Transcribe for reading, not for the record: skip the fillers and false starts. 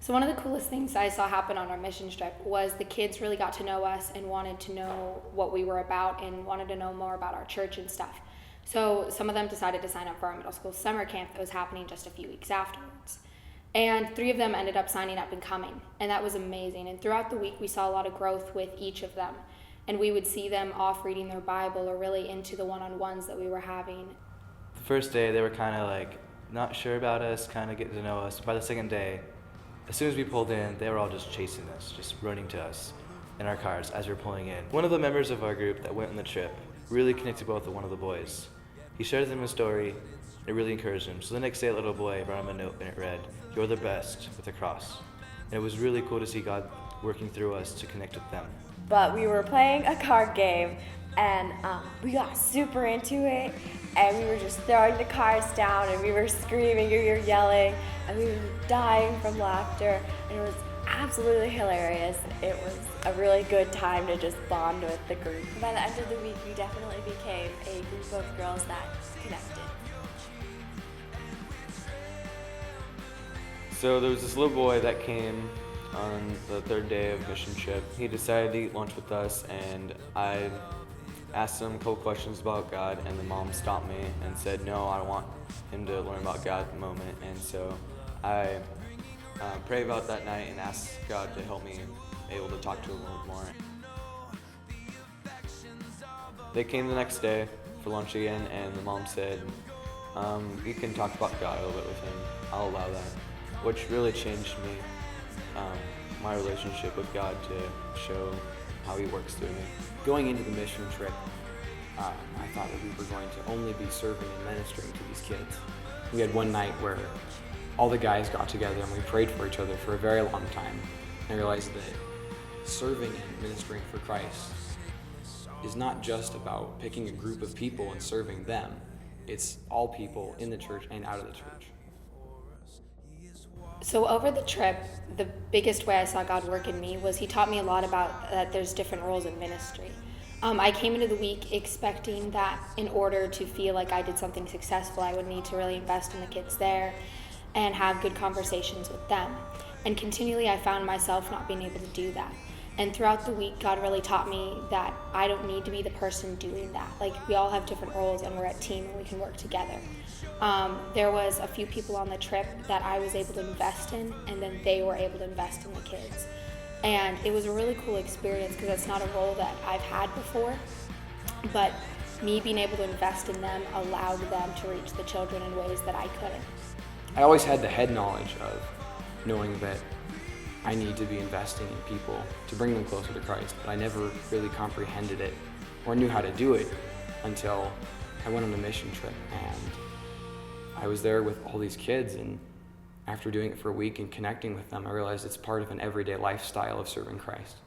So one of the coolest things I saw happen on our mission trip was the kids really got to know us and wanted to know what we were about and wanted to know more about our church and stuff. So some of them decided to sign up for our middle school summer camp that was happening just a few weeks afterwards. And 3 of them ended up signing up and coming, and that was amazing. And throughout the week, we saw a lot of growth with each of them. And we would see them off reading their Bible or really into the one-on-ones that we were having. The first day, they were kind of like not sure about us, kind of getting to know us. By the second day, as soon as we pulled in, they were all just chasing us, just running to us in our cars as we were pulling in. One of the members of our group that went on the trip really connected well with one of the boys. He shared with him a story. It really encouraged him. So the next day, a little boy brought him a note, and it read, "You're the best," with a cross. And it was really cool to see God working through us to connect with them. But we were playing a card game, and we got super into it, and we were just throwing the cards down, and we were screaming, we were yelling, and we were dying from laughter, and it was absolutely hilarious. It was a really good time to just bond with the group. By the end of the week, we definitely became a group of girls that connected. So there was this little boy that came on the 3rd day of mission trip. He decided to eat lunch with us, and I asked him a couple questions about God, and the mom stopped me and said, no, I don't want him to learn about God at the moment. And so I prayed about that night and asked God to help me able to talk to him a little more. They came the next day for lunch again, and the mom said, you can talk about God a little bit with him. I'll allow that. Which really changed me, my relationship with God to show how he works through me. Going into the mission trip, I thought that we were going to only be serving and ministering to these kids. We had one night where all the guys got together and we prayed for each other for a very long time. I realized that serving and ministering for Christ is not just about picking a group of people and serving them. It's all people in the church and out of the church. So over the trip, the biggest way I saw God work in me was he taught me a lot about that there's different roles in ministry. I came into the week expecting that in order to feel like I did something successful, I would need to really invest in the kids there and have good conversations with them. And continually I found myself not being able to do that. And throughout the week, God really taught me that I don't need to be the person doing that. Like, we all have different roles and we're a team and we can work together. There was a few people on the trip that I was able to invest in, and then they were able to invest in the kids. And it was a really cool experience because it's not a role that I've had before, but me being able to invest in them allowed them to reach the children in ways that I couldn't. I always had the head knowledge of knowing that I need to be investing in people to bring them closer to Christ, but I never really comprehended it or knew how to do it until I went on a mission trip, and I was there with all these kids, and after doing it for a week and connecting with them, I realized it's part of an everyday lifestyle of serving Christ.